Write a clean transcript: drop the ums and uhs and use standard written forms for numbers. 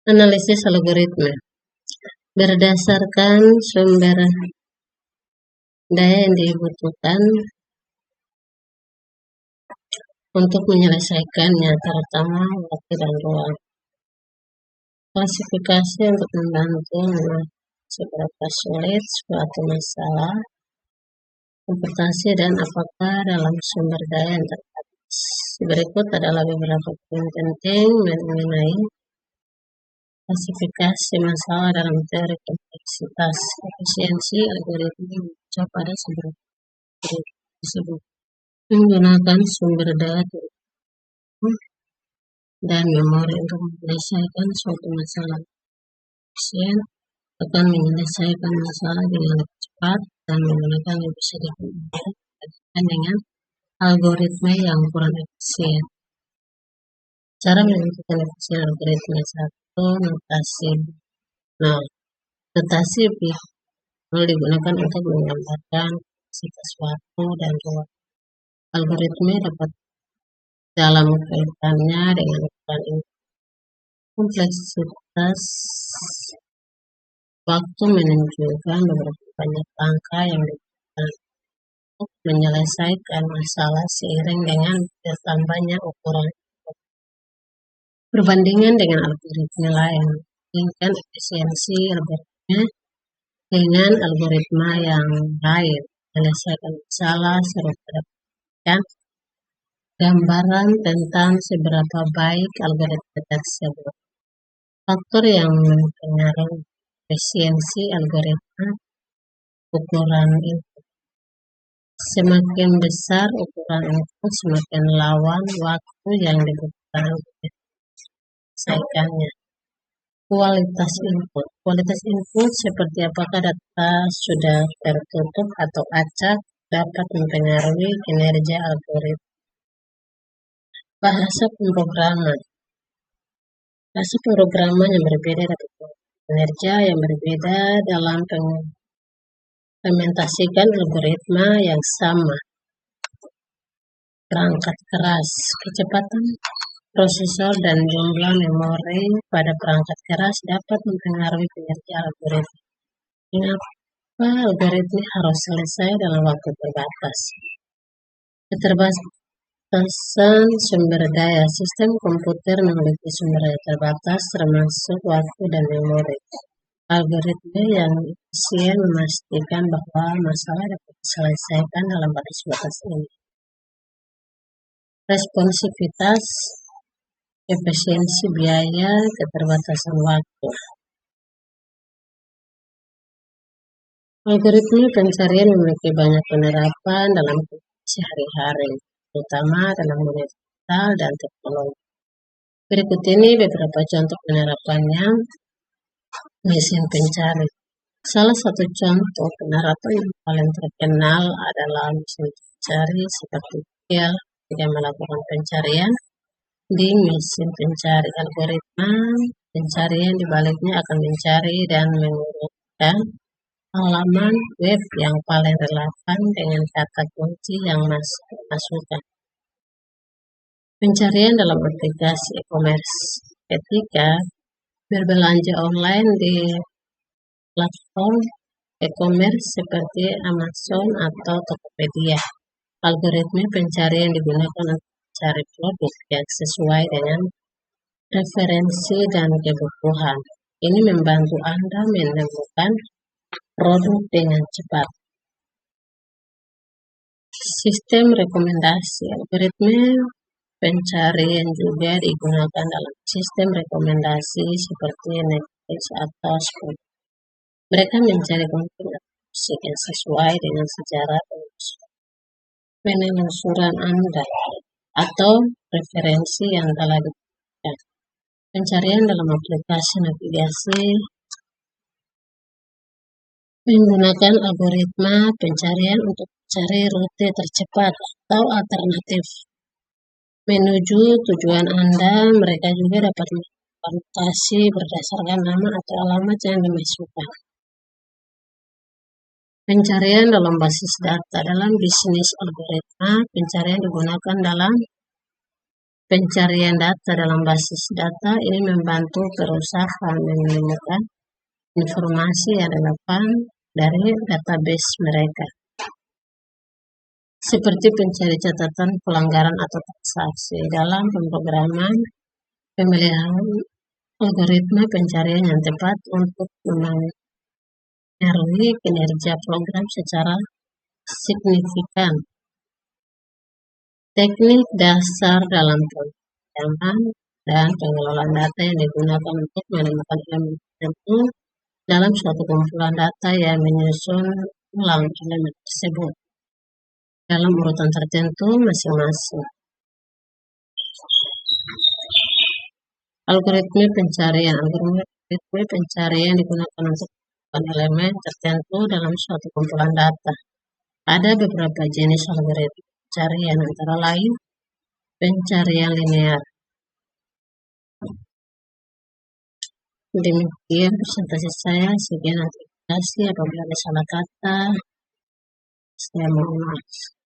Analisis algoritma berdasarkan sumber daya yang dibutuhkan untuk menyelesaikannya, terutama waktu dan ruang. Klasifikasi untuk membantu seberapa sulit suatu masalah, komputasi, dan apakah dalam sumber daya yang terbatas. Berikut adalah beberapa poin penting mengenai klasifikasi masalah dalam teori kompleksitas. Efisiensi algoritma dibaca pada sumber tersebut menggunakan sumber daya dan memori untuk menyelesaikan suatu masalah. Efisien akan menyelesaikan masalah dengan lebih cepat dan menggunakan lebih sedikit memori dibandingkan dengan algoritma yang kurang efisien. Cara menentukan efisien algoritma. 1. Notasi. Notasi digunakan untuk menggambarkan kompleksitas waktu dan ruang. Algoritma dapat dalam kaitannya dengan ukuran kompleksitas waktu menunjukkan beberapa banyak langkah yang dibutuhkan untuk menyelesaikan masalah seiring dengan bertambahnya ukuran. Perbandingan dengan algoritma lain, tingkat efisiensi algoritma dengan algoritma yang lain menyelesaikan masalah serupa dapatkan gambaran tentang seberapa baik algoritma tersebut. Faktor yang mempengaruhi efisiensi algoritma: ukuran input. Semakin besar ukuran input, semakin lawan waktu yang dibutuhkan untuk menyelesaikannya. Kualitas input. Kualitas input seperti apakah data sudah tertutup atau acak dapat mempengaruhi kinerja algoritma. Bahasa pemrograman. Bahasa pemrograman yang berbeda dapat kinerja yang berbeda dalam mengimplementasikan algoritma yang sama. Perangkat keras. Kecepatan prosesor dan jumlah memori pada perangkat keras dapat mempengaruhi kinerja algoritma. Mengapa algoritma harus selesai dalam waktu terbatas? Keterbatasan sumber daya. Sistem komputer memiliki sumber daya terbatas termasuk waktu dan memori. Algoritma yang efisien memastikan bahwa masalah dapat diselesaikan dalam batas ini. Responsivitas, efisiensi biaya, keterbatasan waktu. Algoritma pencarian memiliki banyak penerapan dalam sehari-hari, terutama dalam dunia digital dan teknologi. Berikut ini beberapa contoh penerapannya. Mesin pencari. Salah satu contoh penerapan yang paling terkenal adalah mesin pencari seperti Google ketika melakukan pencarian di mesin pencari. Algoritma pencarian dibaliknya akan mencari dan mengurutkan halaman web yang paling relevan dengan kata kunci yang masukkan. Pencarian dalam aplikasi e-commerce. Ketika berbelanja online di platform e-commerce seperti Amazon atau Tokopedia, algoritma pencarian digunakan untuk mencari produk yang sesuai dengan preferensi dan kebutuhan. Ini membantu Anda menemukan produk dengan cepat. Sistem rekomendasi. Algoritma pencarian juga digunakan dalam sistem rekomendasi seperti Netflix atau Spotify. Mereka mencari konten musik yang sesuai dengan sejarah penelusuran Anda atau preferensi yang telah ditentukan. Pencarian dalam aplikasi navigasi menggunakan algoritma pencarian untuk mencari rute tercepat atau alternatif menuju tujuan Anda. Mereka juga dapat melakukan mutasi berdasarkan nama atau alamat yang dimasukkan. Pencarian dalam basis data. Dalam bisnis algoritma pencarian digunakan dalam Pencarian data dalam basis data ini membantu perusahaan menemukan informasi yang relevan dari database mereka, seperti pencari catatan pelanggaran atau transaksi. Dalam pemrograman, pemilihan algoritma pencarian yang tepat untuk memengaruhi kinerja program secara signifikan. Teknik dasar dalam pemrograman dan pengelolaan data yang digunakan untuk menemukan elemen tertentu dalam suatu kumpulan data yang menyusun ulang elemen tersebut dalam urutan tertentu masing-masing. Algoritma pencarian digunakan untuk menemukan elemen tertentu dalam suatu kumpulan data. Ada beberapa jenis algoritma pencarian, antara lain pencarian linear. Demikian presentasi saya. Sekian, terima kasih. Apabila ada salah kata, saya mohon maaf.